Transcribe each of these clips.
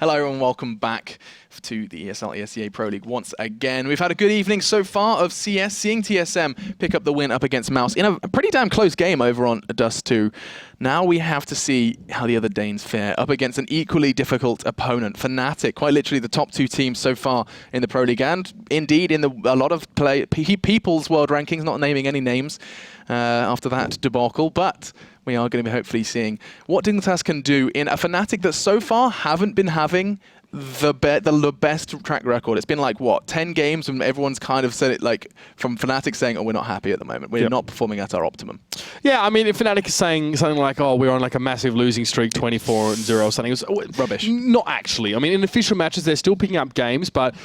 Hello and welcome back to the ESL ESEA Pro League once again. We've had a good evening so far of CS, seeing TSM pick up the win up against Mouse in a pretty damn close game over on Dust 2. Now we have to see how the other Danes fare up against an equally difficult opponent, Fnatic, quite literally the top two teams so far in the Pro League, and indeed in a lot of people's world rankings, not naming any names after that debacle, but we are going to be hopefully seeing what Dignitas can do in a Fnatic that so far haven't been having the best track record. It's been like, what, 10 games and everyone's kind of said it, like, from Fnatic saying, oh, we're not happy at the moment. We're not performing at our optimum. Yeah, I mean, if Fnatic is saying something like, oh, we're on like a massive losing streak, 24-0 or something, it was rubbish. Not actually. I mean, in official matches, they're still picking up games, but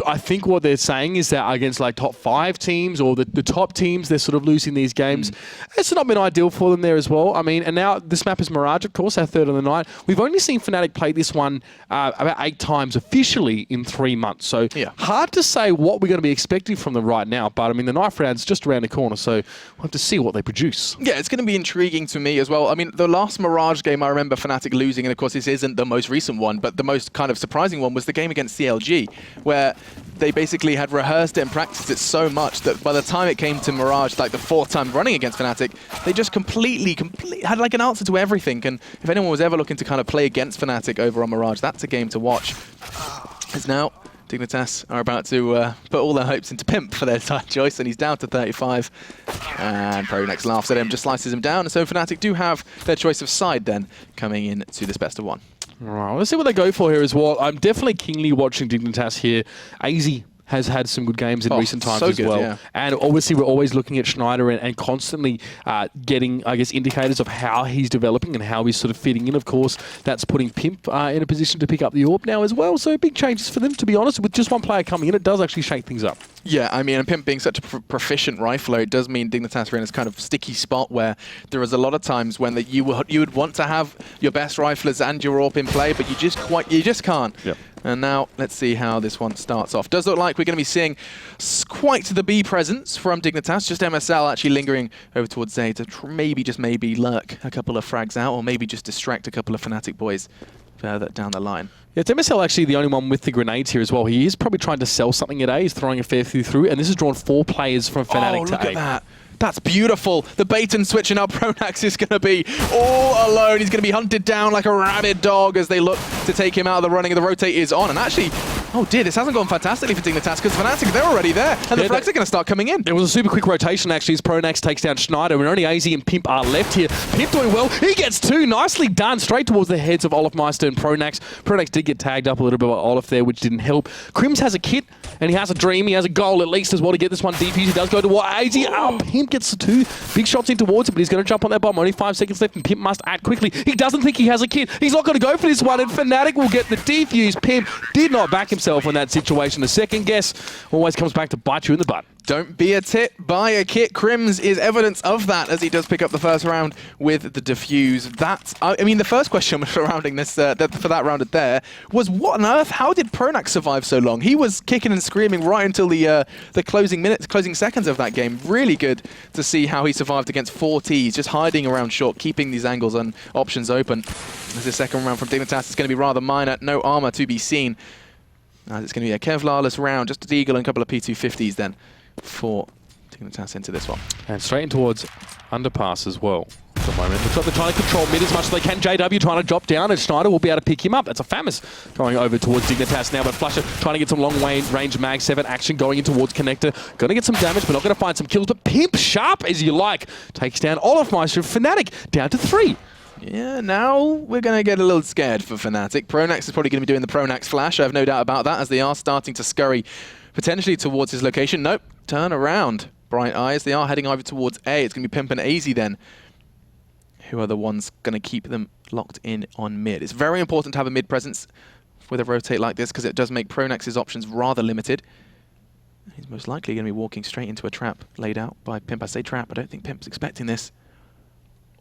I think what they're saying is that against like top 5 teams or the top teams, they're sort of losing these games. It's not been ideal for them there as well. I mean, and now this map is Mirage, of course, our third on the night. We've only seen Fnatic play this one about 8 times officially in 3 months. So hard to say what we're going to be expecting from them right now. But I mean, the knife round's just around the corner, so we'll have to see what they produce. Yeah, it's going to be intriguing to me as well. I mean, the last Mirage game, I remember Fnatic losing, and of course, this isn't the most recent one, but the most kind of surprising one was the game against CLG, where they basically had rehearsed it and practiced it so much that by the time it came to Mirage, like the 4th time running against Fnatic, they just completely had like an answer to everything. And if anyone was ever looking to kind of play against Fnatic over on Mirage, that's a game to watch. As now Dignitas are about to put all their hopes into Pimp for their side choice, and he's down to 35. And Pronex laughs at him, just slices him down. And so Fnatic do have their choice of side then coming in to this best of 1. All right, let's see what they go for here as well. I'm definitely keenly watching Dignitas here. AZ has had some good games in recent times as well. Yeah. And obviously we're always looking at Schneider and constantly getting, I guess, indicators of how he's developing and how he's sort of fitting in. Of course, that's putting Pimp in a position to pick up the AWP now as well. So big changes for them, to be honest. With just one player coming in, it does actually shake things up. Yeah, I mean, and Pimp being such a proficient rifler, it does mean Dignitas are in this kind of sticky spot where there is a lot of times when you would want to have your best riflers and your AWP in play, but you just can't. Yep. And now let's see how this one starts off. Does look like we're going to be seeing quite the B presence from Dignitas. Just MSL actually lingering over towards A to maybe lurk a couple of frags out, or maybe just distract a couple of Fnatic boys further down the line. Yeah, it's MSL actually the only one with the grenades here as well. He is probably trying to sell something at A. He's throwing a fair few through, and this has drawn 4 players from Fnatic to A. Look at that. That's beautiful. The bait and switch, and now Pronax is going to be all alone. He's going to be hunted down like a rabid dog as they look to take him out of the running. The rotate is on, and actually, oh dear, this hasn't gone fantastically for Dignitas because Fnatic, they're already there, and the frags are going to start coming in. It was a super quick rotation actually as Pronax takes down Schneider, and only AZ and Pimp are left here. Pimp doing well. He gets 2. Nicely done. Straight towards the heads of Olafmeister and Pronax. Pronax did get tagged up a little bit by Olaf there, which didn't help. Crims has a kit, and he has a dream. He has a goal at least as well to get this one defused. He does go to what? AZ. Oh, Pimp gets the 2. Big shots in towards him, but he's going to jump on that bomb. Only 5 seconds left, and Pimp must act quickly. He doesn't think he has a kit. He's not going to go for this one, and Fnatic will get the defuse. Pimp did not back himself in that situation. The second guess always comes back to bite you in the butt. Don't be a tit, buy a kit. Crims is evidence of that as he does pick up the first round with the defuse. I mean, the first question surrounding this for that round there was, what on earth? How did Pronax survive so long? He was kicking and screaming right until the closing seconds of that game. Really good to see how he survived against 4 Ts, just hiding around short, keeping these angles and options open. As the second round from Dignitas is going to be rather minor. No armor to be seen. It's going to be a Kevlar-less round, just a Deagle and a couple of P250s then for Dignitas into this one. And straight in towards underpass as well at the moment. Looks like they're trying to control mid as much as they can. JW trying to drop down, and Schneider will be able to pick him up. That's a Famis going over towards Dignitas now, but Flusher trying to get some long range mag 7 action going in towards Connector. Going to get some damage, but not going to find some kills. But Pimp, sharp as you like, takes down Olafmeister. Fnatic down to 3. Yeah, now we're going to get a little scared for Fnatic. Pronax is probably going to be doing the Pronax flash, I have no doubt about that, as they are starting to scurry potentially towards his location. Nope, turn around. Bright Eyes, they are heading over towards A. It's going to be Pimp and AZ then, who are the ones going to keep them locked in on mid. It's very important to have a mid presence with a rotate like this because it does make Pronax's options rather limited. He's most likely going to be walking straight into a trap laid out by Pimp. I say trap, I don't think Pimp's expecting this.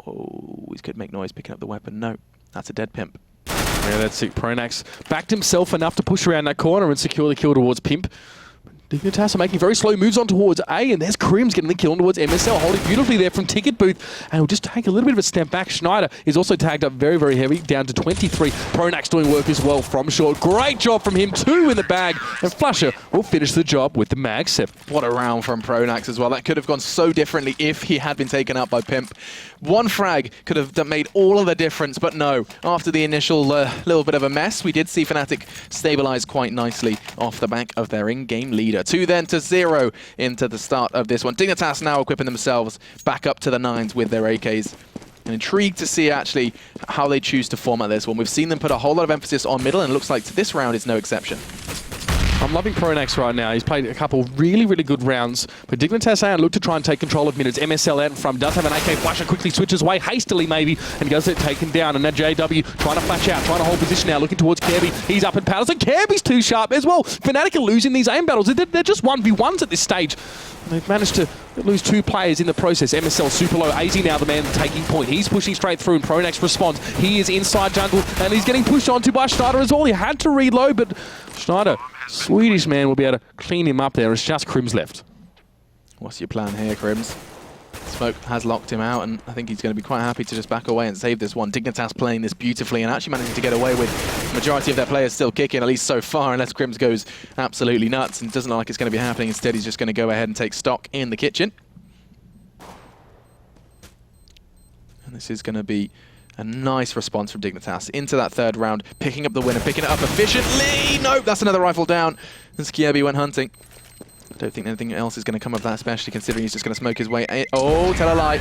Oh, he could make noise picking up the weapon. No, that's a dead Pimp. Yeah, that's it. Pronax backed himself enough to push around that corner and secure the kill towards Pimp. Dignitas are making very slow moves on towards A, and there's Crims getting the kill on towards MSL, holding beautifully there from Ticket Booth, and he'll just take a little bit of a step back. Schneider is also tagged up very, very heavy, down to 23. Pronax doing work as well from short. Great job from him, 2 in the bag, and Flusher will finish the job with the mag 7. What a round from Pronax as well. That could have gone so differently if he had been taken out by Pimp. One frag could have made all of the difference, but no. After the initial little bit of a mess, we did see Fnatic stabilize quite nicely off the back of their in-game leader. 2 then to 0 into the start of this one. Dignitas now equipping themselves back up to the 9s with their AKs. I'm intrigued to see actually how they choose to format this one. We've seen them put a whole lot of emphasis on middle, and it looks like this round is no exception. I'm loving Pronax right now. He's played a couple really, really good rounds. But Dignitas and look to try and take control of minutes. MSL out in front, does have an AK flasher, quickly switches away, hastily maybe, and gets it taken down. And now JW trying to flash out, trying to hold position now, looking towards Kirby. He's up in paddles, and Kirby's too sharp as well. Fnatic are losing these aim battles. They're just 1v1s at this stage. They've managed to lose 2 players in the process. MSL super low. AZ now the man taking point. He's pushing straight through, and Pronax responds. He is inside jungle, and he's getting pushed onto by Schneider as well. He had to reload, but Schneider, Swedish man, will be able to clean him up there. It's just Crims left. What's your plan here, Crims? Smoke has locked him out, and I think he's going to be quite happy to just back away and save this one. Dignitas playing this beautifully and actually managing to get away with the majority of their players still kicking, at least so far, unless Crims goes absolutely nuts, and it doesn't look like it's going to be happening. Instead, he's just going to go ahead and take stock in the kitchen. And this is going to be a nice response from Dignitas into that 3rd round, picking up the win and picking it up efficiently. Nope, that's another rifle down. And SCII went hunting. I don't think anything else is going to come of that, especially considering he's just going to smoke his way. Oh, tell a lie.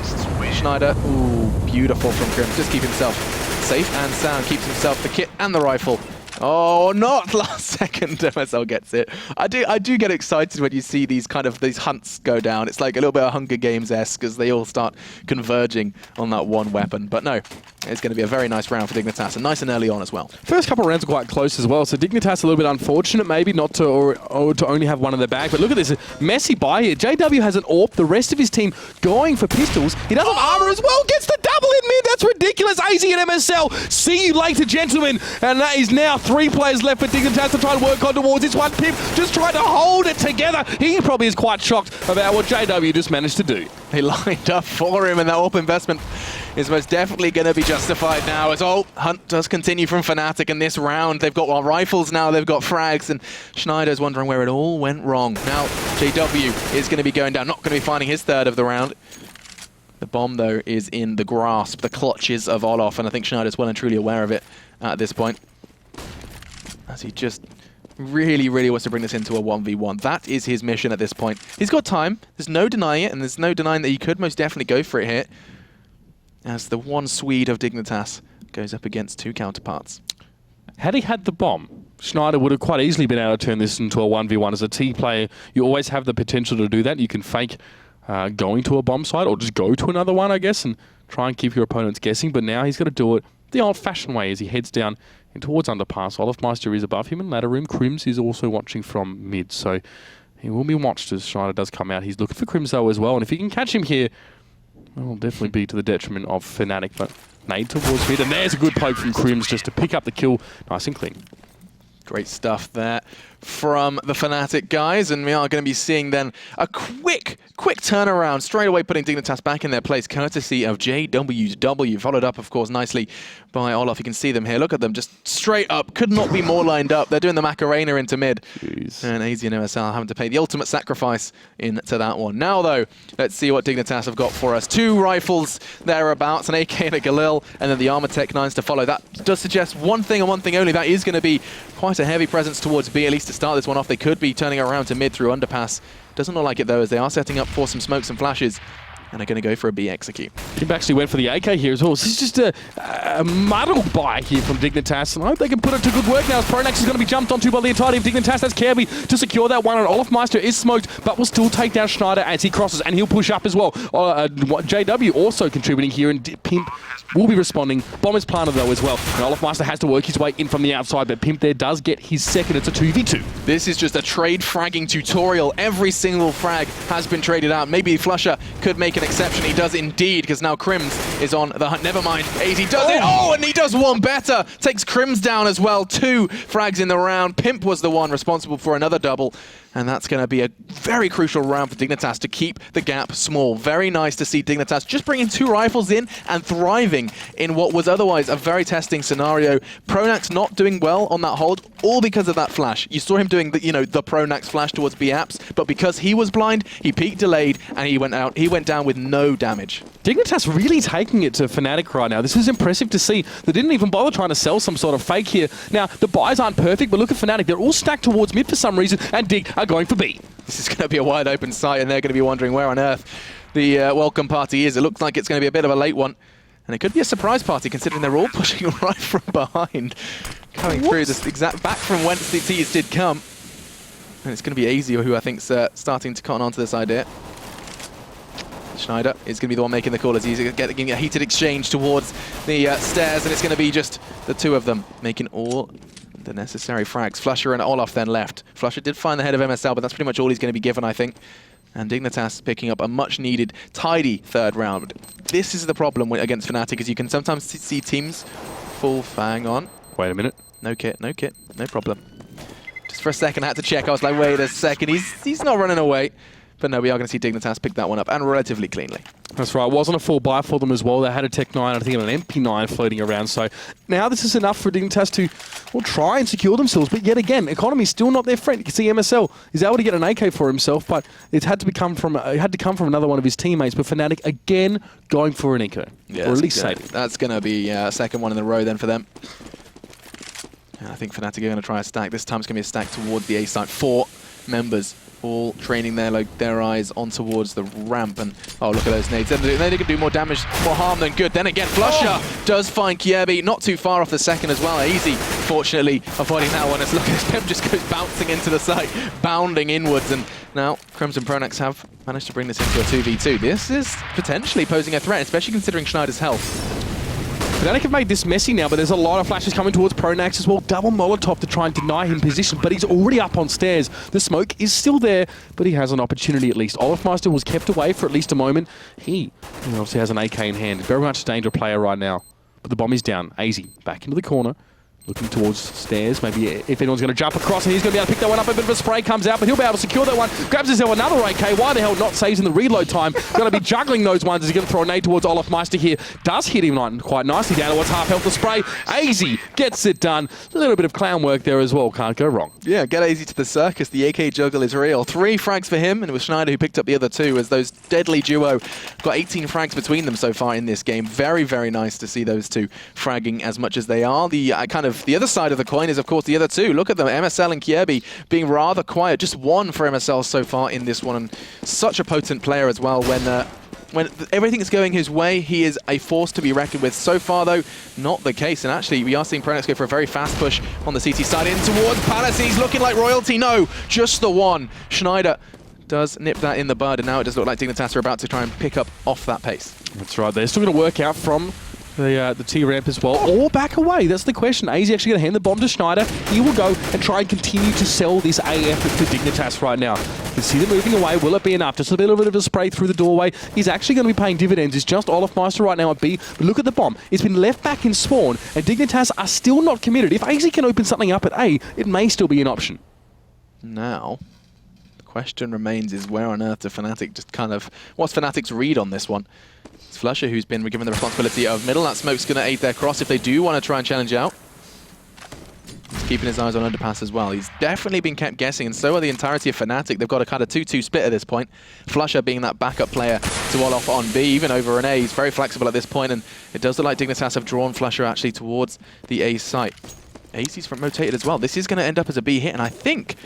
Schneider. Ooh, beautiful from Crims. Just keep himself safe and sound. Keeps himself the kit and the rifle. Oh, not last second. MSL gets it. I do get excited when you see these hunts go down. It's like a little bit of Hunger Games-esque as they all start converging on that one weapon. But no, it's going to be a very nice round for Dignitas, and nice and early on as well. First couple of rounds are quite close as well, so Dignitas a little bit unfortunate maybe not to or to only have one in the bag. But look at this, messy buy here. JW has an AWP, the rest of his team going for pistols. He does have armor as well, gets the double in mid. That's ridiculous. AZ and MSL, see you later, gentlemen. And that is now 3 players left for Dignitas to try and work on towards this one. Pimp just trying to hold it together. He probably is quite shocked about what JW just managed to do. They lined up for him, and that AWP investment is most definitely going to be justified now, as hunt does continue from Fnatic in this round. They've got rifles now, they've got frags, and Schneider's wondering where it all went wrong. Now JW is going to be going down, not going to be finding his 3rd of the round. The bomb, though, is in the grasp, the clutches of Olof, and I think Schneider's well and truly aware of it at this point, as he just really, really wants to bring this into a 1v1. That is his mission at this point. He's got time. There's no denying it, and there's no denying that he could most definitely go for it here, as the one Swede of Dignitas goes up against 2 counterparts. Had he had the bomb, Schneider would have quite easily been able to turn this into a 1v1. As a T player, you always have the potential to do that. You can fake going to a bomb site, or just go to another one, I guess, and try and keep your opponents guessing. But now he's got to do it the old-fashioned way as he heads down and towards underpass. Olofmeister is above him in ladder room. Crims is also watching from mid, so he will be watched as Schneider does come out. He's looking for Crims though as well, and if he can catch him here, it will definitely be to the detriment of Fnatic. But nade towards mid, and there's a good poke from Crims just to pick up the kill nice and clean. Great stuff there from the Fnatic guys, and we are going to be seeing then a quick turnaround, straight away putting Dignitas back in their place, courtesy of JW's W, followed up, of course, nicely by Olof. You can see them here. Look at them, just straight up, could not be more lined up. They're doing the Macarena into mid. Jeez. And AZ and MSL having to pay the ultimate sacrifice into that one. Now, though, let's see what Dignitas have got for us. 2 rifles thereabouts, an AK and a Galil, and then the Armor Tech 9s to follow. That does suggest one thing and one thing only. That is going to be quite a heavy presence towards B, at least to start this one off. They could be turning around to mid through underpass. Doesn't look like it, though, as they are setting up for some smokes and flashes, and are going to go for a B execute. Pimp actually went for the AK here as well. This is just a muddled buy here from Dignitas, and I hope they can put it to good work now, as Pronax is going to be jumped onto by the entirety of Dignitas. That's Kirby to secure that one, and Olofmeister is smoked, but will still take down Schneider as he crosses, and he'll push up as well. JW also contributing here, and Pimp will be responding. Bomb is planted though as well, and Olofmeister has to work his way in from the outside, but Pimp there does get his second. It's a 2v2. This is just a trade fragging tutorial. Every single frag has been traded out. Maybe Flusher could make an exception. He does indeed, because now Crims is on the hunt. Never mind, AZ does it. Oh, and he does one better. Takes Crims down as well. 2 frags in the round. Pimp was the one responsible for another double. And that's going to be a very crucial round for Dignitas to keep the gap small. Very nice to see Dignitas just bringing 2 rifles in and thriving in what was otherwise a very testing scenario. Pronax not doing well on that hold, all because of that flash. You saw him doing the, the Pronax flash towards B-Apps, but because he was blind, he peeked delayed, and he went out. He went down with no damage. Dignitas really taking it to Fnatic right now. This is impressive to see. They didn't even bother trying to sell some sort of fake here. Now, the buys aren't perfect, but look at Fnatic. They're all stacked towards mid for some reason, and Dig are going for B. This is going to be a wide open site, and they're going to be wondering where on earth the welcome party is. It looks like it's going to be a bit of a late one, and it could be a surprise party considering they're all pushing right from behind, coming through this exact back from whence the T's did come. And it's going to be AZ who I think's starting to cotton onto this idea. Schneider is going to be the one making the call as he's getting a heated exchange towards the stairs, and it's going to be just the 2 of them making all the necessary frags. Flusher and Olaf then left. Flusher did find the head of MSL, but that's pretty much all he's going to be given, I think. And Dignitas picking up a much-needed, tidy 3rd round. This is the problem against Fnatic, is you can sometimes see teams full fang on. Wait a minute. No kit, no problem. Just for a second, I had to check. I was like, wait a second, he's not running away. But no, we are going to see Dignitas pick that one up, and relatively cleanly. That's right. It wasn't a full buy for them as well. They had a Tech 9, I think, and an MP9 floating around. So now this is enough for Dignitas to, well, try and secure themselves. But yet again, economy's still not their friend. You can see MSL is able to get an AK for himself, but it had to come from another one of his teammates. But Fnatic again going for an eco, yeah, or at least save it. That's going to be a second one in a row then for them. And I think Fnatic are going to try a stack. This time it's going to be a stack towards the A site. 4 members all training their eyes on towards the ramp, and oh, look at those nades. They can do more damage, more harm than good. Then again, Flusher does find Kiebi, not too far off the second as well. Easy, fortunately, avoiding that one. As look at him just goes bouncing into the site, bounding inwards, and now Crims and Pronax have managed to bring this into a 2v2. This is potentially posing a threat, especially considering Schneider's health. Fnatic have made this messy now, but there's a lot of flashes coming towards Pronax as well. Double Molotov to try and deny him position, but he's already up on stairs. The smoke is still there, but he has an opportunity at least. Olafmeister was kept away for at least a moment. He obviously has an AK in hand. Very much a danger player right now. But the bomb is down. AZ back into the corner. Looking towards stairs, maybe if anyone's going to jump across, and he's going to be able to pick that one up. A bit of a spray comes out, but he'll be able to secure that one. Grabs himself another AK. Why the hell not saves in the reload time? Going to be juggling those ones. He's going to throw a nade towards Olafmeister here. Does hit him quite nicely down towards half health. The spray. AZ gets it done. A little bit of clown work there as well. Can't go wrong. Yeah, get AZ to the circus. The AK juggle is real. 3 frags for him, and it was Schneider who picked up the other 2 as those deadly duo got 18 frags between them so far in this game. Very, very nice to see those 2 fragging as much as they are. The the other side of the coin is, of course, the other 2. Look at them, MSL and Kiebi being rather quiet. Just 1 for MSL so far in this one, and such a potent player as well. When everything is going his way, he is a force to be reckoned with. So far, though, not the case. And actually, we are seeing Pronax go for a very fast push on the CT side in towards Palace. He's looking like royalty. No, just the 1. Schneider does nip that in the bud, and now it does look like Dignitas are about to try and pick up off that pace. That's right. They're still going to work out from the T-ramp as well, or back away. That's the question. AZ actually going to hand the bomb to Schneider. He will go and try and continue to sell this AF to Dignitas right now. You can see them moving away. Will it be enough? Just a little bit of a spray through the doorway. He's actually going to be paying dividends. It's just Olafmeister right now at B. But look at the bomb. It's been left back in spawn, and Dignitas are still not committed. If AZ can open something up at A, it may still be an option. Now, the question remains is where on earth do Fnatic just what's Fnatic's read on this one? It's Flusher who's been given the responsibility of middle. That smoke's going to aid their cross if they do want to try and challenge out. He's keeping his eyes on underpass as well. He's definitely been kept guessing, and so are the entirety of Fnatic. They've got a kind of 2-2 split at this point. Flusher being that backup player to Olaf on B, even over an A. He's very flexible at this point, and it does look like Dignitas have drawn Flusher actually towards the A site. AZ's front rotated as well. This is going to end up as a B hit, and I think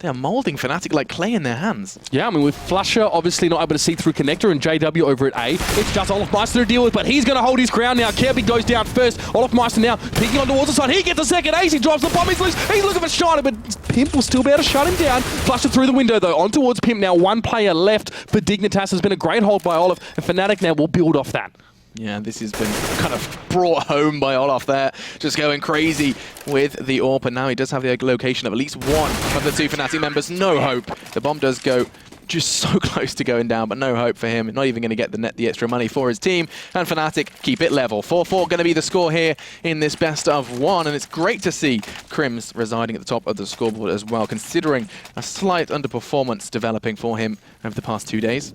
they're moulding Fnatic like clay in their hands. Yeah, I mean, with Flusher obviously not able to see through Connector and JW over at A, it's just Olafmeister to deal with, but he's going to hold his ground now. Kirby goes down first. Olafmeister now peeking on towards the side. He gets a second ace. He drops the bomb. He's loose. He's looking for Schneider, but Pimp will still be able to shut him down. Flusher through the window, though, on towards Pimp now. 1 player left for Dignitas. Has been a great hold by Olaf, and Fnatic now will build off that. Yeah, this has been kind of brought home by Olaf there, just going crazy with the AWP, and now he does have the location of at least one of the 2 Fnatic members. No hope. The bomb does go just so close to going down, but no hope for him. Not even going to get the extra money for his team. And Fnatic keep it level. 4-4 going to be the score here in this best of one. And it's great to see Crims residing at the top of the scoreboard as well, considering a slight underperformance developing for him over the past 2 days.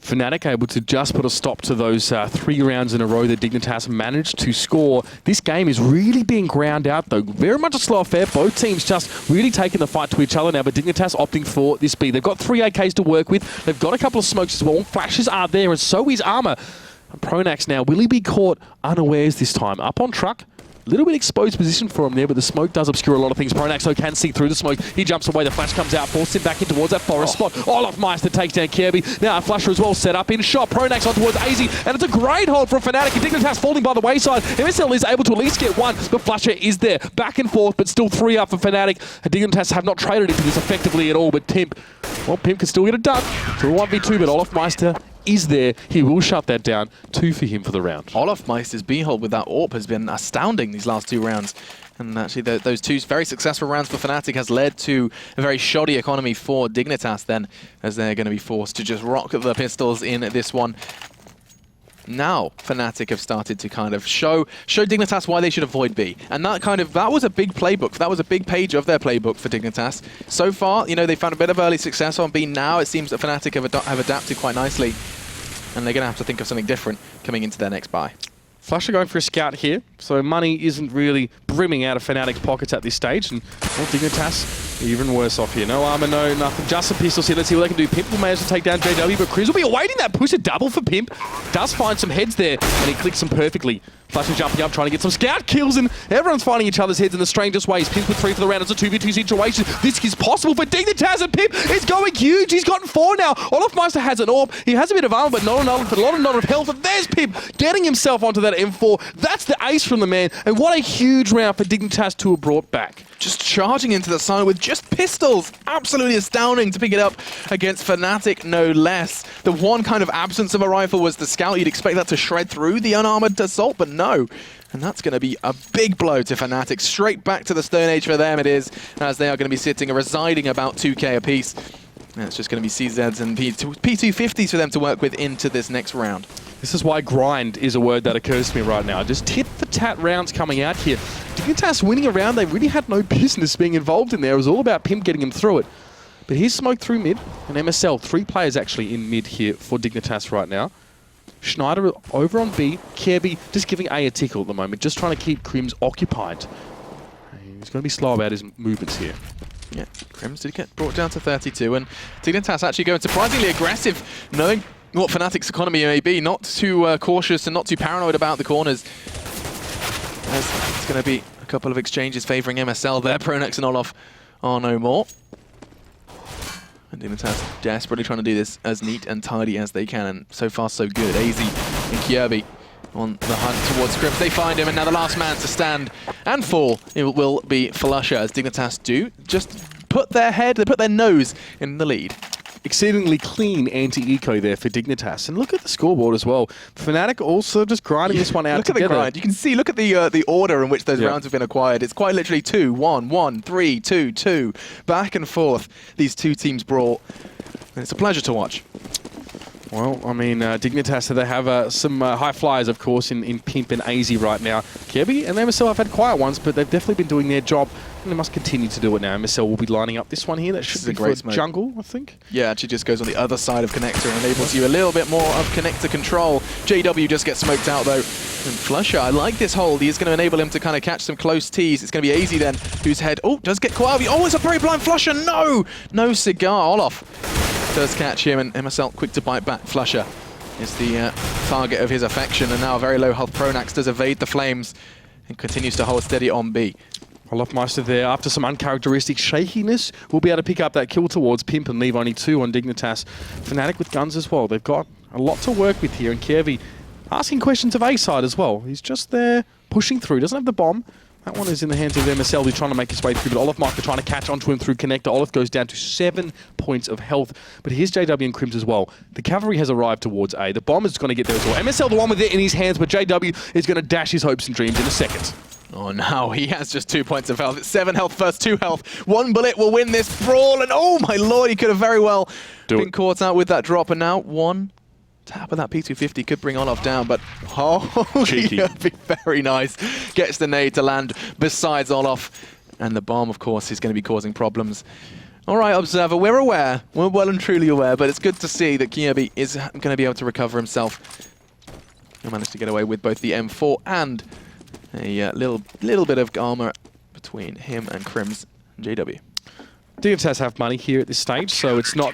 Fnatic able to just put a stop to those 3 rounds in a row that Dignitas managed to score. This game is really being ground out, though. Very much a slow affair. Both teams just really taking the fight to each other now, but Dignitas opting for this B. They've got 3 AKs to work with. They've got a couple of smokes as well. Flashes are there, and so is Armor. And Pronax now, will he be caught unawares this time? Up on truck. A little bit exposed position for him there, but the smoke does obscure a lot of things. Pronax though can see through the smoke. He jumps away, the flash comes out, forces him back in towards that forest spot. Olofmeister takes down Kirby. Now a flasher as well set up in shot. Pronax on towards AZ, and it's a great hold from Fnatic. Dignitas falling by the wayside. MSL is able to at least get 1, but Flasher is there. Back and forth, but still 3 up for Fnatic. Dignitas have not traded into this effectively at all, but Pimp can still get it done. To a 1v2, but Olofmeister is there. He will shut that down. 2 for him for the round. Olofmeister's B-hold with that AWP has been astounding these last 2 rounds. And actually those 2 very successful rounds for Fnatic has led to a very shoddy economy for Dignitas then, as they're going to be forced to just rock the pistols in this one. Now Fnatic have started to kind of show Dignitas why they should avoid B, and that was a big playbook. That was a big page of their playbook for Dignitas. So far, you know, they found a bit of early success on B. Now it seems that Fnatic have adapted quite nicely, and they're going to have to think of something different coming into their next buy. Flasher going for a scout here, so money isn't really brimming out of Fnatic's pockets at this stage, and Dignitas even worse off here. No armor, no nothing, just some pistols here. Let's see what they can do. Pimp will manage to take down JW, but Chris will be awaiting that push, a double for Pimp. Does find some heads there, and he clicks them perfectly. Flasher jumping up, trying to get some scout kills, and everyone's finding each other's heads in the strangest ways. Pimp with 3 for the round. It's a 2v2 situation. This is possible for Dignitas, and Pimp is going huge. He's gotten 4 now. Olofmeister has an AWP. He has a bit of armor, but not enough, a lot of health. And there's Pimp getting himself onto that M4. That's the ace from the man, and what a huge round for Dignitas to have brought back. Just charging into the side with just pistols. Absolutely astounding to pick it up against Fnatic, no less. The one kind of absence of a rifle was the scout. You'd expect that to shred through the unarmored assault, but no. And that's going to be a big blow to Fnatic. Straight back to the Stone Age for them it is, as they are going to be sitting and residing about 2k apiece. And it's just going to be CZs and P250s for them to work with into this next round. This is why grind is a word that occurs to me right now. Just tit-for-tat rounds coming out here. Dignitas winning a round they really had no business being involved in there. It was all about Pimp getting him through it. But here's smoke through mid, and MSL, 3 players actually in mid here for Dignitas right now. Schneider over on B, Kirby just giving A tickle at the moment, just trying to keep Crims occupied. He's going to be slow about his movements here. Yeah, Crims did get brought down to 32, and Dignitas actually going surprisingly aggressive, knowing what Fnatic's economy may be, not too cautious and not too paranoid about the corners. As it's going to be a couple of exchanges favouring MSL there. Pronax and Olof are no more. And Dignitas desperately trying to do this as neat and tidy as they can, and so far so good. AZ and Kirby on the hunt towards Crims. They find him, and now the last man to stand and fall, it will be Flusher, as Dignitas do just put their nose in the lead. Exceedingly clean anti-eco there for Dignitas. And look at the scoreboard as well. Fnatic also just grinding this one out look together. Look at the grind. You can see, look at the order in which those rounds have been acquired. It's quite literally 2, 1, 1, 3, 2, 2. Back and forth, these 2 teams brawl. And it's a pleasure to watch. Well, I mean, Dignitas, they have some high flyers, of course, in Pimp and AZ right now. Kirby and MSL have had quiet ones, but they've definitely been doing their job, and they must continue to do it now. MSL will be lining up this one here. That should be for jungle, I think. Yeah, actually just goes on the other side of connector and enables you a little bit more of connector control. JW just gets smoked out, though. And Flusher, I like this hold. He is going to enable him to kind of catch some close tees. It's going to be AZ then, whose head, does get quiet. Oh, it's a very blind Flusher. No cigar. Olof does catch him, and MSL quick to bite back. Flusher is the target of his affection, and now a very low health Pronax does evade the flames and continues to hold steady on B. Olofmeister there, after some uncharacteristic shakiness, will be able to pick up that kill towards Pimp and leave only 2 on Dignitas. Fnatic with guns as well. They've got a lot to work with here, and Kirby asking questions of A side as well. He's just there pushing through, doesn't have the bomb. That one is in the hands of MSL, who's trying to make his way through, but Olofmeister trying to catch onto him through connector. Olof goes down to 7 points of health, but here's JW and Crims as well. The cavalry has arrived towards A. The bomb is going to get there as well. MSL the one with it in his hands, but JW is going to dash his hopes and dreams in a second. Oh, now he has just 2 points of health. It's 7 health versus 2 health. 1 bullet will win this brawl, and oh my lord, he could have very well been caught out with that drop, and now one tap of that P250 could bring Olaf down, but cheeky. Be very nice. Gets the nade to land besides Olaf, and the bomb, of course, is going to be causing problems. All right, Observer, we're aware. We're well and truly aware, but it's good to see that Kirby is going to be able to recover himself. He managed to get away with both the M4 and a little bit of armor between him and Crims and JW. Dignitas have money here at this stage, so it's not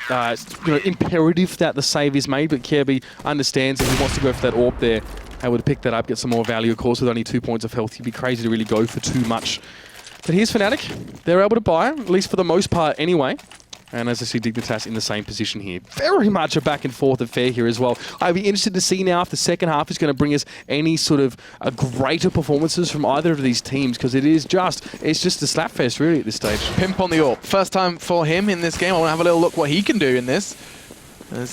imperative that the save is made, but Kirby understands that he wants to go for that AWP there. Able to pick that up, get some more value. Of course, with only 2 points of health, he'd be crazy to really go for too much. But here's Fnatic. They're able to buy, at least for the most part anyway. And as I see, Dignitas in the same position here. Very much a back and forth affair here as well. I'd be interested to see now if the second half is going to bring us any sort of greater performances from either of these teams, because it's just a slapfest really at this stage. Pimp on the AWP. First time for him in this game. I want to have a little look what he can do in this. As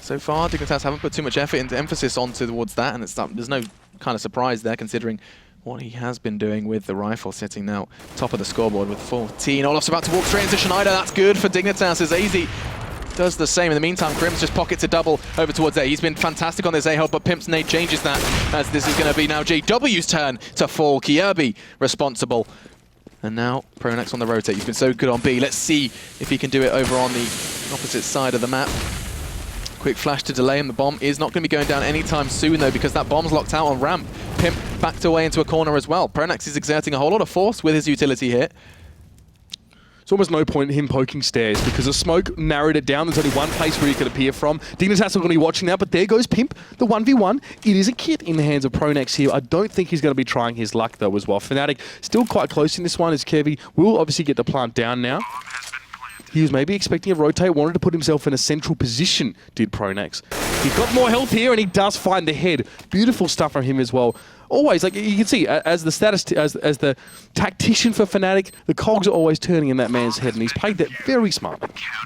so far, Dignitas haven't put too much emphasis on towards that, and there's no kind of surprise there considering what he has been doing with the rifle, sitting now top of the scoreboard with 14. Olaf's about to walk straight into Schneider. That's good for Dignitas as AZ does the same. In the meantime, Crims just pockets a double over towards A. He's been fantastic on this A-hole, but Pimp's nade changes that, as this is going to be now JW's turn to fall. Kirby responsible. And now Pronax on the rotate. He's been so good on B. Let's see if he can do it over on the opposite side of the map. Quick flash to delay him. The bomb is not going to be going down anytime soon, though, because that bomb's locked out on ramp. Pimp backed away into a corner as well. Pronax is exerting a whole lot of force with his utility here. It's almost no point in him poking stairs because the smoke narrowed it down. There's only one place where he could appear from. Dignitas are going to be watching now, but there goes Pimp, the 1v1. It is a kit in the hands of Pronax here. I don't think he's going to be trying his luck, though, as well. Fnatic still quite close in this one as Kirby will obviously get the plant down now. He was maybe expecting a rotate, wanted to put himself in a central position, did Pronax. He's got more health here, and he does find the head. Beautiful stuff from him as well. Always, like you can see, as the tactician for Fnatic, the cogs are always turning in that man's head, and he's played that very smart.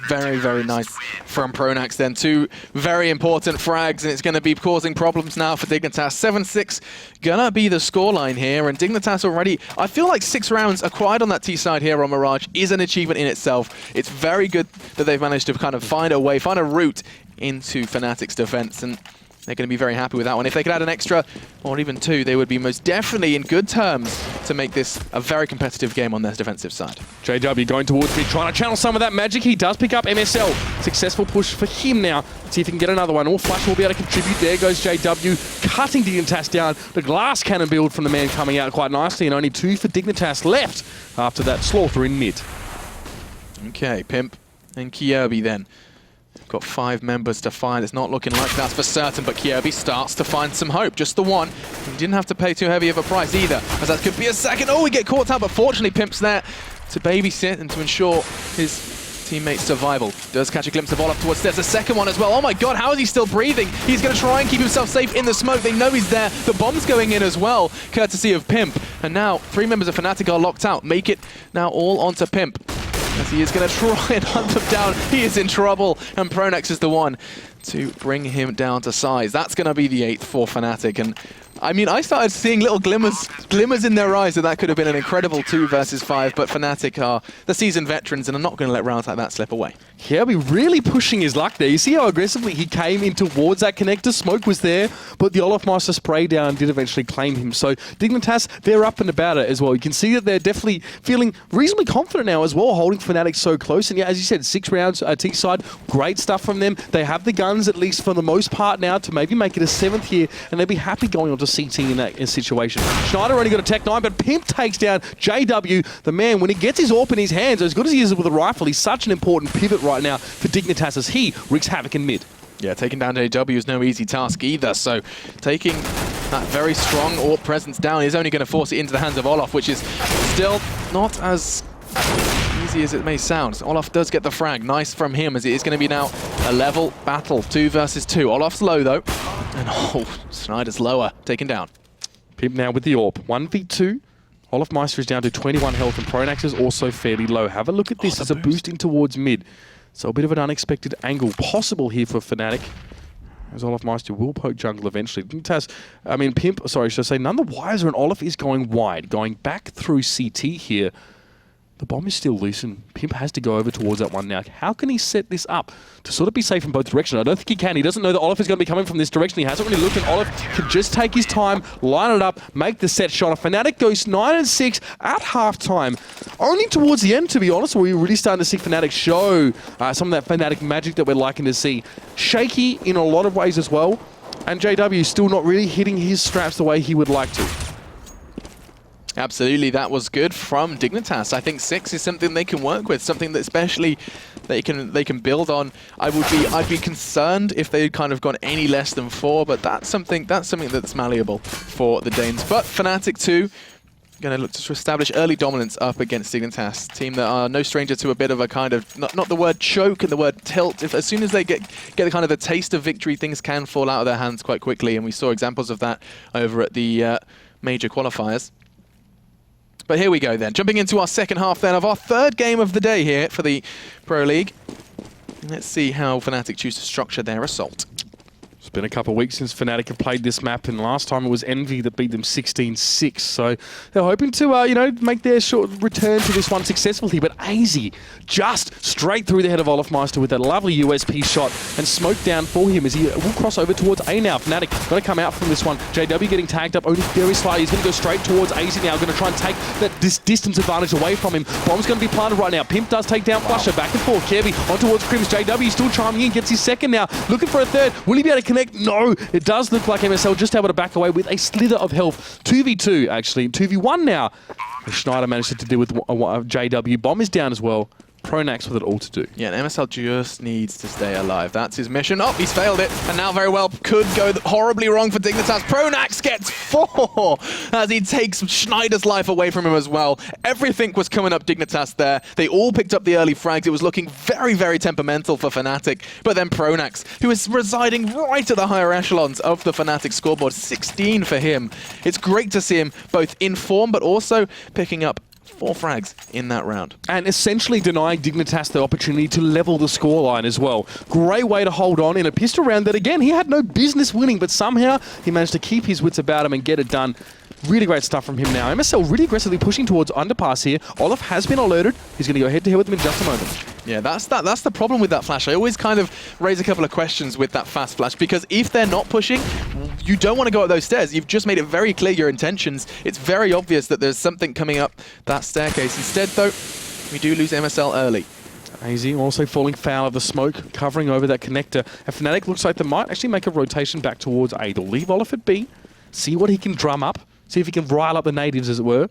Very, very nice from Pronax then. 2 very important frags, and it's going to be causing problems now for Dignitas. 7-6 gonna be the scoreline here, and Dignitas already, I feel like 6 rounds acquired on that T side here on Mirage is an achievement in itself. It's very good that they've managed to kind of find a way, find a route into Fnatic's defense, and they're going to be very happy with that one. If they could add an extra, or even 2, they would be most definitely in good terms to make this a very competitive game on their defensive side. JW going towards me, trying to channel some of that magic. He does pick up MSL. Successful push for him now. Let's see if he can get another one. All Flash will be able to contribute. There goes JW, cutting Dignitas down. The glass cannon build from the man coming out quite nicely, and only 2 for Dignitas left after that slaughter in mid. Okay, Pimp and Kirby then. Got 5 members to find. It's not looking like that's for certain, but Kirby starts to find some hope. Just the one. He didn't have to pay too heavy of a price either, as that could be a second. Oh, we get caught out, but fortunately Pimp's there to babysit and to ensure his teammate's survival. Does catch a glimpse of Olaf towards there's a second one as well. Oh my god, how is he still breathing? He's going to try and keep himself safe in the smoke. They know he's there. The bomb's going in as well, courtesy of Pimp. And now 3 members of Fnatic are locked out. Make it now all onto Pimp, as he is going to try and hunt them down. He is in trouble, and Pronax is the one to bring him down to size. That's going to be the 8th for Fnatic, and I mean, I started seeing little glimmers in their eyes that could have been an incredible 2 versus 5, but Fnatic are the seasoned veterans and are not going to let rounds like that slip away. Kirby really pushing his luck there. You see how aggressively he came in towards that connector. Smoke was there, but the Olafmeister spray down did eventually claim him. So Dignitas, they're up and about it as well. You can see that they're definitely feeling reasonably confident now as well, holding Fnatic so close. And yeah, as you said, 6 rounds T-side, great stuff from them. They have the guns, at least for the most part now, to maybe make it a 7th here, and they'll be happy going on to CT in that situation. Schneider only got a Tech 9, but Pimp takes down JW. The man, when he gets his AWP in his hands, as good as he is with a rifle, he's such an important pivot right now for Dignitas as he wreaks havoc in mid. Yeah, taking down JW is no easy task either, so taking that very strong AWP presence down is only going to force it into the hands of Olaf, which is still not as easy as it may sound. Olaf does get the frag. Nice from him, as it is going to be now a level battle. 2 versus 2. Olaf's low, though. And oh, Schneider's lower. Taken down. Pimp now with the AWP. 1v2. Olafmeister is down to 21 health, and Pronax is also fairly low. Have a look at this as a boost in towards mid. So a bit of an unexpected angle possible here for Fnatic. As Olaf Meister will poke jungle eventually. Dignitas, I mean, Pimp, sorry, should I say, none the wiser, and Olaf is going wide, going back through CT here. The bomb is still loose, and Pimp has to go over towards that one now. How can he set this up to sort of be safe in both directions? I don't think he can. He doesn't know that Olaf is going to be coming from this direction. He hasn't really looked, and Olaf can just take his time, line it up, make the set shot. Fnatic goes 9-6 at halftime. Only towards the end, to be honest, where we're really starting to see Fnatic show some of that Fnatic magic that we're liking to see. Shaky in a lot of ways as well, and JW still not really hitting his straps the way he would like to. Absolutely, that was good from Dignitas. I think 6 is something they can work with, something that especially they can build on. I'd be concerned if they'd kind of gone any less than 4, but that's something that's malleable for the Danes. But Fnatic 2 going to look to establish early dominance up against Dignitas, team that are no stranger to a bit of a kind of not the word choke and the word tilt. As soon as they get the kind of the taste of victory, things can fall out of their hands quite quickly, and we saw examples of that over at the major qualifiers. But here we go then, jumping into our second half then of our third game of the day here for the Pro League. Let's see how Fnatic choose to structure their assault. It's been a couple of weeks since Fnatic have played this map, and last time it was Envy that beat them 16-6. So they're hoping to, you know, make their short return to this one successfully. But AZ just straight through the head of Olaf Meister with that lovely USP shot, and smoke down for him as he will cross over towards A now. Fnatic got to come out from this one. JW getting tagged up only very slightly. He's going to go straight towards AZ now. Going to try and take that distance advantage away from him. Bomb's going to be planted right now. Pimp does take down Flusher. Back and forth. Kirby on towards Crims. JW still chiming in. Gets his second now. Looking for a third. Will he be able to connect? No, it does look like MSL just able to back away with a slither of health. 2v2, actually. 2v1 now. Schneider managed to deal with JW. Bomb is down as well. Pronax with it all to do. Yeah, and MSL just needs to stay alive. That's his mission. Oh, he's failed it. And now very well could go horribly wrong for Dignitas. Pronax gets 4 as he takes Schneider's life away from him as well. Everything was coming up Dignitas there. They all picked up the early frags. It was looking very, very temperamental for Fnatic. But then Pronax, who is residing right at the higher echelons of the Fnatic scoreboard, 16 for him. It's great to see him both in form, but also picking up 4 frags in that round. And essentially denying Dignitas the opportunity to level the scoreline as well. Great way to hold on in a pistol round that, again, he had no business winning, but somehow he managed to keep his wits about him and get it done. Really great stuff from him now. MSL really aggressively pushing towards underpass here. Olaf has been alerted. He's going to go head-to-head with them in just a moment. Yeah, that's the problem with that flash. I always kind of raise a couple of questions with that fast flash, because if they're not pushing, you don't want to go up those stairs. You've just made it very clear your intentions. It's very obvious that there's something coming up that staircase. Instead, though, we do lose MSL early. AZ also falling foul of the smoke, covering over that connector. And Fnatic looks like they might actually make a rotation back towards A. They'll leave Olaf at B, see what he can drum up, see if he can rile up the natives, as it were.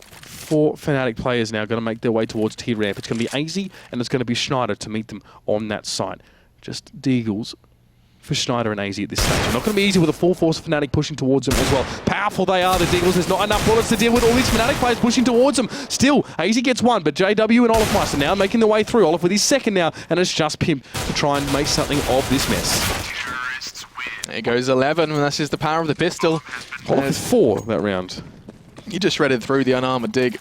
4 Fnatic players now going to make their way towards tier ramp. It's going to be AZ, and it's going to be Schneider to meet them on that site. Just Deagles for Schneider and AZ at this stage. Not going to be easy with a full force of Fnatic pushing towards them as well. Powerful they are, the Deagles. There's not enough bullets to deal with all these Fnatic players pushing towards them. Still, AZ gets 1, but JW and Olaf Meister now making their way through. Olaf with his second now, and it's just Pimp to try and make something of this mess. There goes 11, and that's just the power of the pistol. Olaf with 4 that round. You just shredded through the unarmored dig.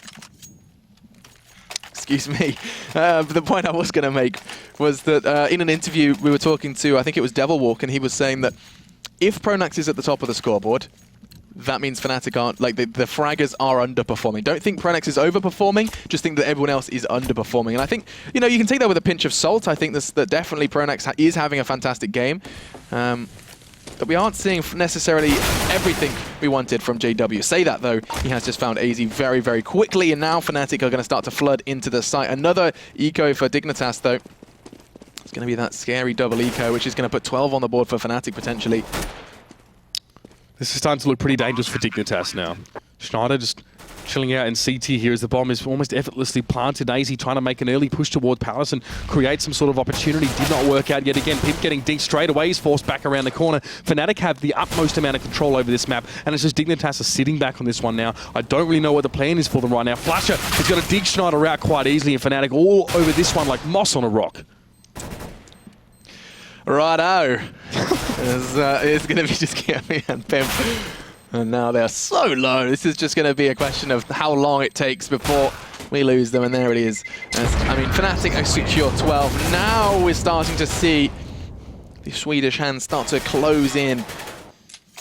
Excuse me. The point I was going to make was that in an interview we were talking to, I think it was Devilwalk, and he was saying that if Pronax is at the top of the scoreboard, that means Fnatic aren't, like the fraggers are underperforming. Don't think Pronax is overperforming, just think that everyone else is underperforming. And I think, you know, you can take that with a pinch of salt. I think that definitely Pronax is having a fantastic game. But we aren't seeing necessarily everything we wanted from JW. Say that, though, he has just found AZ very, very quickly, and now Fnatic are going to start to flood into the site. Another eco for Dignitas, though. It's going to be that scary double eco, which is going to put 12 on the board for Fnatic, potentially. This is starting to look pretty dangerous for Dignitas now. Schneider just chilling out in CT here as the bomb is almost effortlessly planted. AZ trying to make an early push towards Palace and create some sort of opportunity. Did not work out yet again. Pimp getting deep straight away. He's forced back around the corner. Fnatic have the utmost amount of control over this map, and it's just Dignitas are sitting back on this one now. I don't really know what the plan is for them right now. Flusher is going to dig Schneider out quite easily, and Fnatic all over this one like moss on a rock. Righto. It's going to be just Kirby and Pimp. And now they're so low. This is just going to be a question of how long it takes before we lose them. And there it is. I mean, Fnatic secure 12. Now we're starting to see the Swedish hands start to close in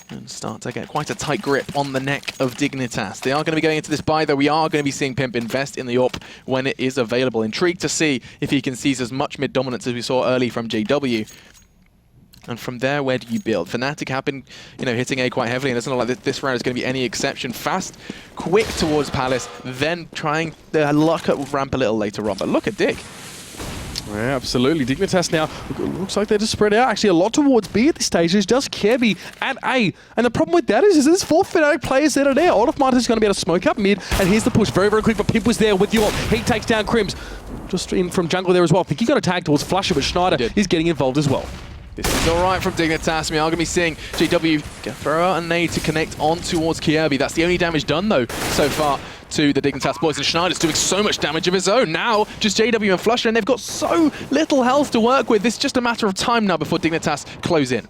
and start to get quite a tight grip on the neck of Dignitas. They are going to be going into this buy, though. We are going to be seeing Pimp invest in the AWP when it is available. Intrigued to see if he can seize as much mid dominance as we saw early from JW. And from there, where do you build? Fnatic have been, hitting A quite heavily, and it doesn't look like this round is going to be any exception. Fast, quick towards Palace, then trying their luck at ramp a little later on. But look at Dig. Yeah, absolutely. Dignitas now, looks like they're just spread out. Actually, a lot towards B at this stage. There's just Kirby at A. And the problem with that is there's 4 Fnatic players that are there. Olaf Martin is going to be able to smoke up mid. And here's the push. Very, very quick. But Pimp was there with you all. He takes down Crims. Just in from jungle there as well. I think he got a tag towards Flusher, but Schneider is getting involved as well. This is all right from Dignitas. We are going to be seeing JW throw out a nade to connect on towards Kirby. That's the only damage done, though, so far to the Dignitas boys. And Schneider's doing so much damage of his own. Now, just JW and Flusher, and they've got so little health to work with. It's just a matter of time now before Dignitas close in.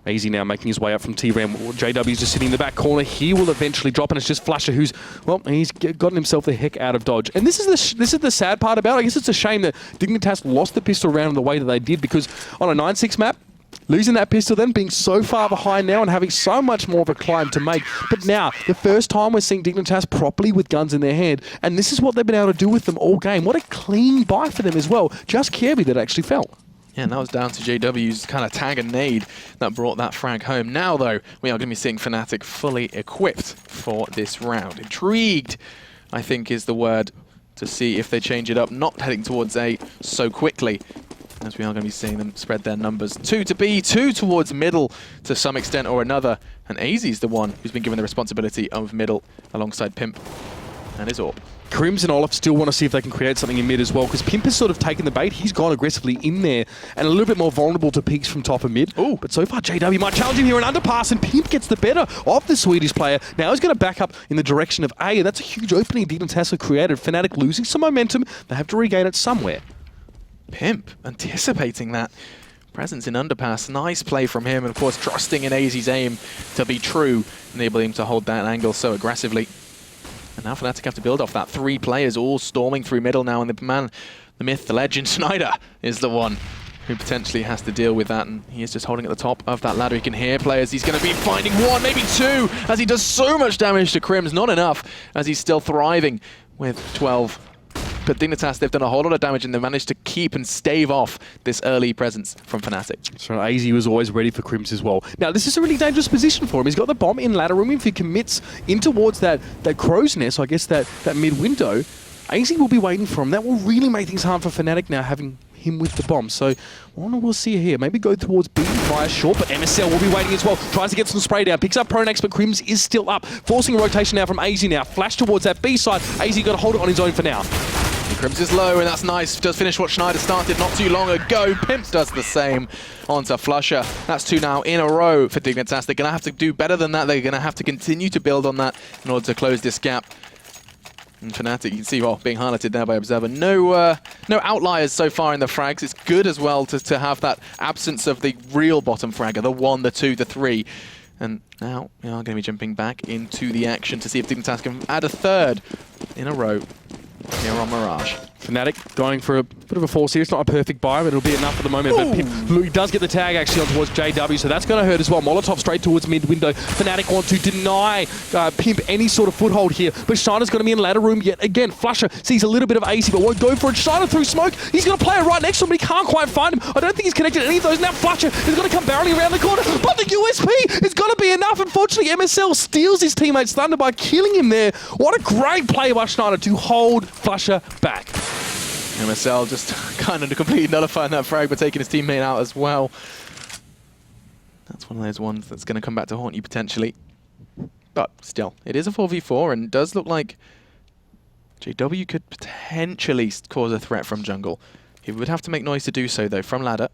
Easy now making his way up from T-Ram. JW's just sitting in the back corner. He will eventually drop, and it's just Flusher who's, well, he's gotten himself the heck out of dodge. And this is the sad part about it. I guess it's a shame that Dignitas lost the pistol round in the way that they did, because on a 9-6 map, losing that pistol then, being so far behind now and having so much more of a climb to make. But now, the first time we're seeing Dignitas properly with guns in their hand, and this is what they've been able to do with them all game. What a clean buy for them as well. Just Kirby that actually fell. Yeah, and that was down to JW's kind of tag and nade that brought that frag home. Now, though, we are going to be seeing Fnatic fully equipped for this round. Intrigued, I think, is the word, to see if they change it up, not heading towards A so quickly, as we are going to be seeing them spread their numbers. 2 to B, 2 towards middle to some extent or another. And AZ's the one who's been given the responsibility of middle alongside Pimp and his AWP. Crims and Olaf still want to see if they can create something in mid as well, because Pimp has sort of taken the bait. He's gone aggressively in there and a little bit more vulnerable to peaks from top and mid. Ooh. But so far, JW might challenge him here, an underpass, and Pimp gets the better of the Swedish player. Now he's going to back up in the direction of A, and that's a huge opening Dignitas have created. Fnatic losing some momentum. They have to regain it somewhere. Pimp anticipating that presence in underpass. Nice play from him, and of course trusting in AZ's aim to be true, enabling him to hold that angle so aggressively. And now Fnatic have to build off that. 3 players all storming through middle now, and the myth, the legend, Schneider is the one who potentially has to deal with that, and he is just holding at the top of that ladder. He can hear players. He's going to be finding 1, maybe 2, as he does so much damage to Crims. Not enough, as he's still thriving with 12. But Dignitas, they've done a whole lot of damage, and they've managed to keep and stave off this early presence from Fnatic. So AZ was always ready for Crims as well. Now, this is a really dangerous position for him. He's got the bomb in ladder room. If he commits in towards that crow's nest, I guess that mid window, AZ will be waiting for him. That will really make things hard for Fnatic now, having him with the bomb. So we'll see here. Maybe go towards B via short, but MSL will be waiting as well. Tries to get some spray down. Picks up Pronex, but Crims is still up. Forcing a rotation now from AZ now. Flash towards that B side. AZ got to hold it on his own for now. Crims is low, and that's nice. Does finish what Schneider started not too long ago. Pimp does the same onto Flusher. That's 2 now in a row for Dignitas. They're going to have to do better than that. They're going to have to continue to build on that in order to close this gap. And Fnatic, you can see, well, being highlighted there by Observer. No outliers so far in the frags. It's good as well to have that absence of the real bottom fragger, the 1, the 2, the 3. And now we are going to be jumping back into the action to see if Dignitas can add a 3rd in a row here on Mirage. Fnatic going for a bit of a force here. It's not a perfect buy, but it'll be enough at the moment. Ooh. But Pimp, he does get the tag actually on towards JW, so that's going to hurt as well. Molotov straight towards mid window. Fnatic want to deny Pimp any sort of foothold here, but Schneider's going to be in ladder room yet again. Flusher sees a little bit of AC, but won't go for it. Schneider through smoke. He's going to play it right next to him, but he can't quite find him. I don't think he's connected any of those. Now Flusher is going to come barreling around the corner, but the USP is going to be enough. Unfortunately, MSL steals his teammate's thunder by killing him there. What a great play by Schneider to hold Flusher back. MSL just kind of completely nullifying that frag, but taking his teammate out as well. That's one of those ones that's going to come back to haunt you potentially. But still, it is a 4v4, and it does look like JW could potentially cause a threat from jungle. He would have to make noise to do so, though, from ladder.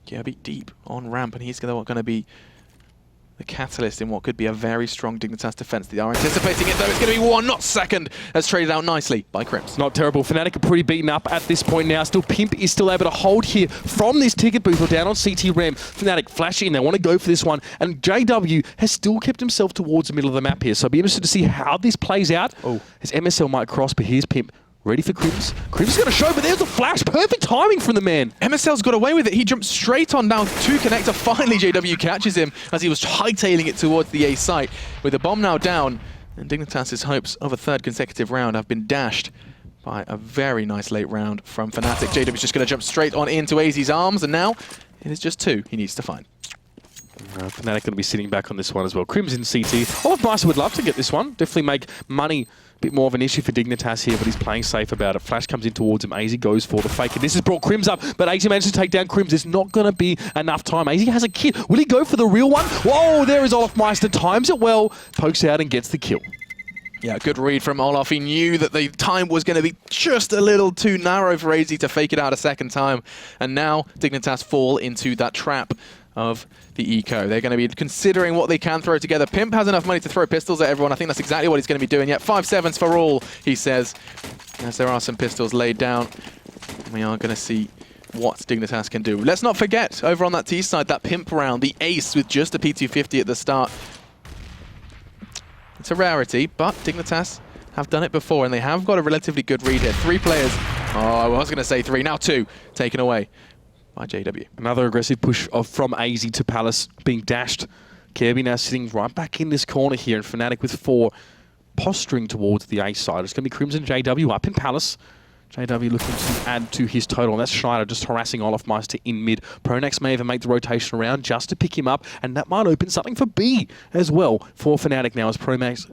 Kirby deep on ramp, and he's going to be the catalyst in what could be a very strong Dignitas defense. They are anticipating it, though. It's going to be 1, not second, as traded out nicely by Crims. Not terrible. Fnatic are pretty beaten up at this point now. Still, Pimp is still able to hold here from this ticket booth or down on CT Ram. Fnatic flashing. They want to go for this one. And JW has still kept himself towards the middle of the map here. So I'll be interested to see how this plays out. Oh, as MSL might cross, but here's Pimp Ready for Crims. Crims is going to show, but there's a flash. Perfect timing from the man. MSL's got away with it. He jumped straight on down to connector. Finally, JW catches him as he was hightailing it towards the A site. With the bomb now down, and Dignitas' hopes of a third consecutive round have been dashed by a very nice late round from Fnatic. JW's just going to jump straight on into AZ's arms, and now it is just 2 he needs to find. Fnatic going to be sitting back on this one as well. Crims in CT. Olaf would love to get this one. Definitely make money a bit more of an issue for Dignitas here, but he's playing safe about it. Flash comes in towards him. AZ goes for the fake, and this has brought Crims up, but AZ manages to take down Crims. It's not going to be enough time. AZ has a kill. Will he go for the real one? Whoa, there is Olaf. Times it well, pokes out and gets the kill. Yeah, good read from Olaf. He knew that the time was going to be just a little too narrow for AZ to fake it out a second time. And now Dignitas fall into that trap of the eco. They're going to be considering what they can throw together. Pimp has enough money to throw pistols at everyone. I think that's exactly what he's going to be doing. Yet 5-7s for all, he says, as there are some pistols laid down. We are going to see what Dignitas can do. Let's not forget, over on that T side, that Pimp round, the ace with just a P250 at the start. It's a rarity, but Dignitas have done it before, and they have got a relatively good read here. 3 players. Oh, I was going to say 3, now 2 taken away by JW. Another aggressive push from AZ to Palace being dashed. Kirby now sitting right back in this corner here, and Fnatic with 4 posturing towards the A side. It's going to be Crimson JW up in Palace. JW looking to add to his total, and that's Schneider just harassing Olaf Meister in mid. Pronax may even make the rotation around just to pick him up, and that might open something for B as well for Fnatic now as Pronax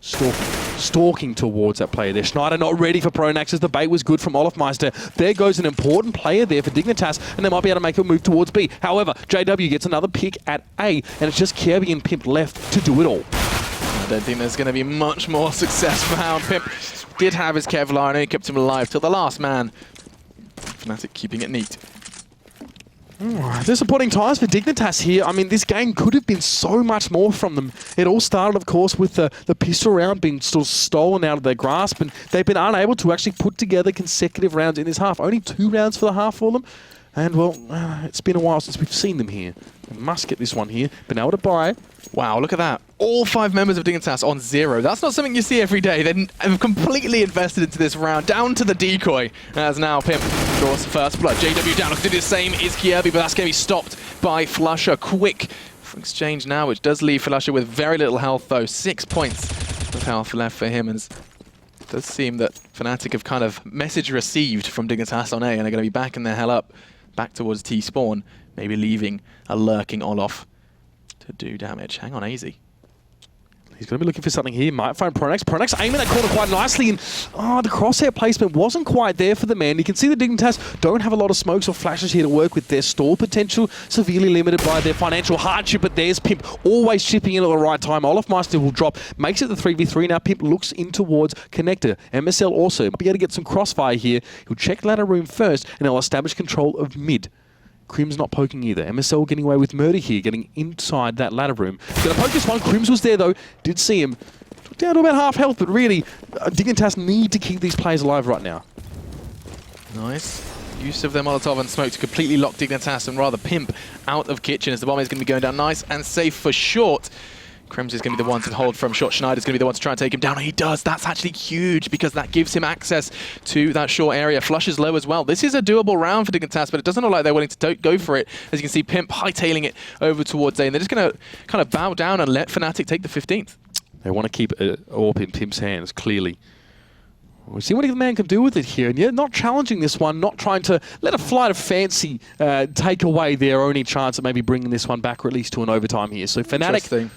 stalking towards that player there. Schneider not ready for Pronax as the bait was good from Olaf Meister. There goes an important player there for Dignitas, and they might be able to make a move towards B. However, JW gets another pick at A, and it's just Kirby and Pimp left to do it all. I don't think there's going to be much more success found. Pimp did have his Kevlar and he kept him alive till the last man. Fnatic keeping it neat. Disappointing times for Dignitas here. I mean, this game could have been so much more from them. It all started, of course, with the pistol round being sort of stolen out of their grasp, and they've been unable to actually put together consecutive rounds in this half. Only 2 rounds for the half for them. And, well, it's been a while since we've seen them here. They must get this one here. Been able to buy. Wow, look at that. All 5 members of Dignitas on 0. That's not something you see every day. They've completely invested into this round, down to the decoy, as now Pimp draws first blood. JW down, looks to do the same is Kirby, but that's going to be stopped by Flusher. Quick exchange now, which does leave Flusher with very little health, though. 6 points of health left for him, and it does seem that Fnatic have kind of message received from Dignitas on A, and they're going to be backing their hell up, back towards T-spawn, maybe leaving a lurking Olaf to do damage. Hang on, AZ. He's going to be looking for something here. Might find Pronax. Pronax aiming that corner quite nicely, and the crosshair placement wasn't quite there for the man. You can see the Dignitas don't have a lot of smokes or flashes here to work with their stall potential, severely limited by their financial hardship, but there's Pimp always chipping in at the right time. Olaf Meister will drop, makes it the 3v3. Now Pimp looks in towards connector. MSL also might be able to get some crossfire here. He'll check ladder room first, and he'll establish control of mid. Crims not poking either. MSL getting away with murder here, getting inside that ladder room. Gonna poke this one. Crims was there though. Did see him. Took down to about half health, but really, Dignitas need to keep these players alive right now. Nice. Use of their Molotov and smoke to completely lock Dignitas and rather Pimp out of kitchen as the bomb is going to be going down nice and safe for short. Crims is going to be the one to hold from short. Schneider's going to be the one to try and take him down. And he does. That's actually huge because that gives him access to that short area. Flush is low as well. This is a doable round for Dignitas, but it doesn't look like they're willing to go for it. As you can see, Pimp hightailing it over towards A. And they're just going to kind of bow down and let Fnatic take the 15th. They want to keep it all in Pimp's hands, clearly. We'll see what the man can do with it here. And yeah, not challenging this one, not trying to let a flight of fancy take away their only chance at maybe bringing this one back or at least to an overtime here. So Fnatic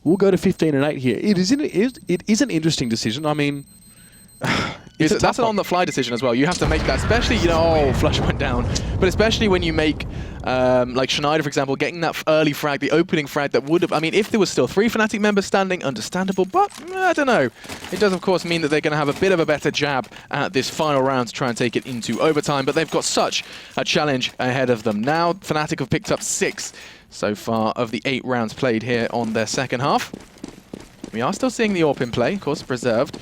will go to 15-8 here. It is an interesting decision. I mean, that's an on-the-fly decision as well. You have to make that, especially, you know, oh, Flush went down. But especially when you make, like Schneider, for example, getting that early frag, the opening frag that would have, I mean, if there was still 3 Fnatic members standing, understandable, but I don't know. It does, of course, mean that they're going to have a bit of a better jab at this final round to try and take it into overtime, but they've got such a challenge ahead of them. Now, Fnatic have picked up 6 so far of the 8 rounds played here on their second half. We are still seeing the AWP in play, of course, preserved.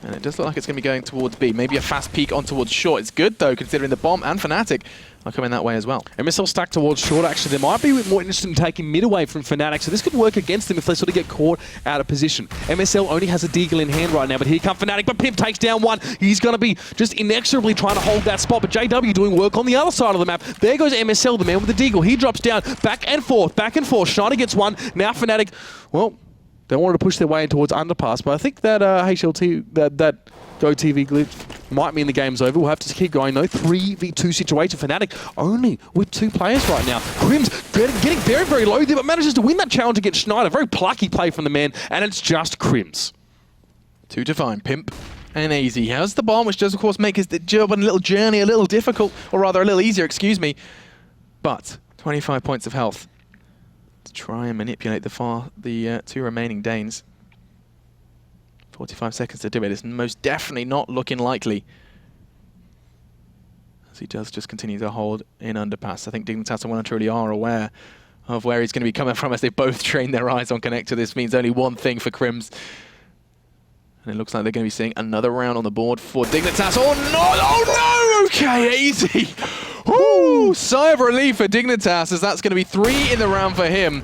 And it does look like it's going to be going towards B. Maybe a fast peek on towards short. It's good, though, considering the bomb and Fnatic are coming that way as well. MSL stuck towards short, actually. They might be more interested in taking mid away from Fnatic, so this could work against them if they sort of get caught out of position. MSL only has a Deagle in hand right now, but here comes Fnatic, but Pimp takes down one. He's going to be just inexorably trying to hold that spot, but JW doing work on the other side of the map. There goes MSL, the man with the Deagle. He drops down, back and forth, back and forth. Schneider gets one. Now Fnatic, well, they wanted to push their way in towards underpass, but I think that HLT, that GoTV glitch might mean the game's over. We'll have to keep going though. 3v2 situation. Fnatic only with 2 players right now. Crims getting very, very low there, but manages to win that challenge against Schneider. Very plucky play from the man, and it's just Crims. 2 to find. Pimp and AZ has the bomb, which does of course make his job and little journey a little difficult, or rather a little easier, excuse me. But 25 points of health to try and manipulate the 2 remaining Danes. 45 seconds to do it. It's most definitely not looking likely, as he does just continue to hold in underpass. I think Dignitas and truly are aware of where he's going to be coming from, as they both train their eyes on Connector. This means only one thing for Crims. And it looks like they're going to be seeing another round on the board for Dignitas. Oh no! Oh no! Okay, easy. Woo! Sigh of relief for Dignitas, as that's going to be 3 in the round for him.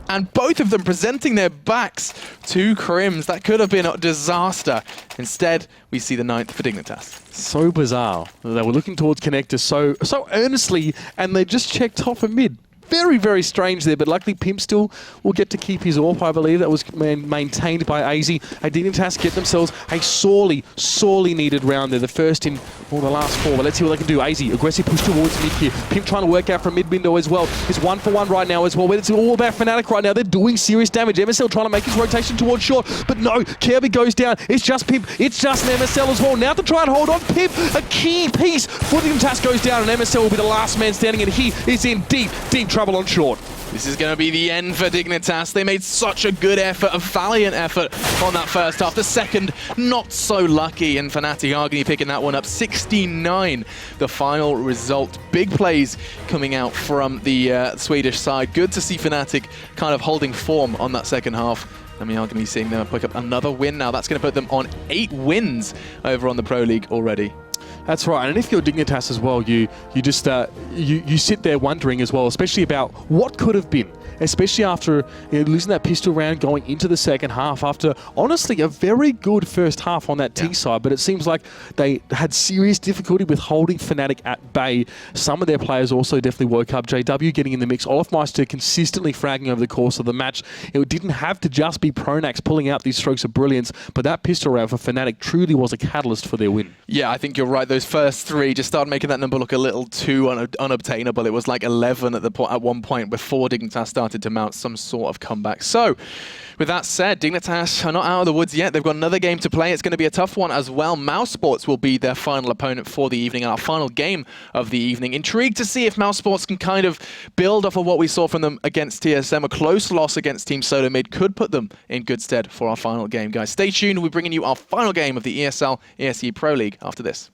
And both of them presenting their backs to Crims. That could have been a disaster. Instead, we see the 9th for Dignitas. So bizarre. They were looking towards Connector so earnestly, and they just checked top and mid. Very, very strange there, but luckily Pimp still will get to keep his AWP, I believe. That was maintained by AZ. Dignitas get themselves a sorely needed round there. The first in the last 4, but let's see what they can do. AZ, aggressive push towards mid here. Pimp trying to work out from mid window as well. It's 1-for-1 right now as well, but it's all about Fnatic right now. They're doing serious damage. MSL trying to make his rotation towards short, but no, Kirby goes down. It's just Pimp. It's just an MSL as well. Now to try and hold on. Pimp, a key piece for Dignitas goes down, and MSL will be the last man standing, and he is in deep trouble on short. This is going to be the end for Dignitas. They made such a good effort, a valiant effort on that first half. The second, not so lucky, and Fnatic are going to be picking that one up. 69, the final result. Big plays coming out from the Swedish side. Good to see Fnatic kind of holding form on that second half. And we are going to be seeing them pick up another win now. That's going to put them on 8 wins over on the Pro League already. That's right, and if you're Dignitas as well, you just you sit there wondering as well, especially about what could have been, especially after losing that pistol round going into the second half. After honestly a very good first half on that T side, but it seems like they had serious difficulty with holding Fnatic at bay. Some of their players also definitely woke up. JW getting in the mix, Olafmeister consistently fragging over the course of the match. It didn't have to just be Pronax pulling out these strokes of brilliance, but that pistol round for Fnatic truly was a catalyst for their win. Yeah, I think you're right. Those first 3 just started making that number look a little too unobtainable. It was like 11 at one point before Dignitas started to mount some sort of comeback. So, with that said, Dignitas are not out of the woods yet. They've got another game to play. It's going to be a tough one as well. Mousesports will be their final opponent for the evening, our final game of the evening. Intrigued to see if Mousesports can kind of build off of what we saw from them against TSM. A close loss against Team Solo Mid could put them in good stead for our final game, guys. Stay tuned. We're bringing you our final game of the ESL ESEA Pro League after this.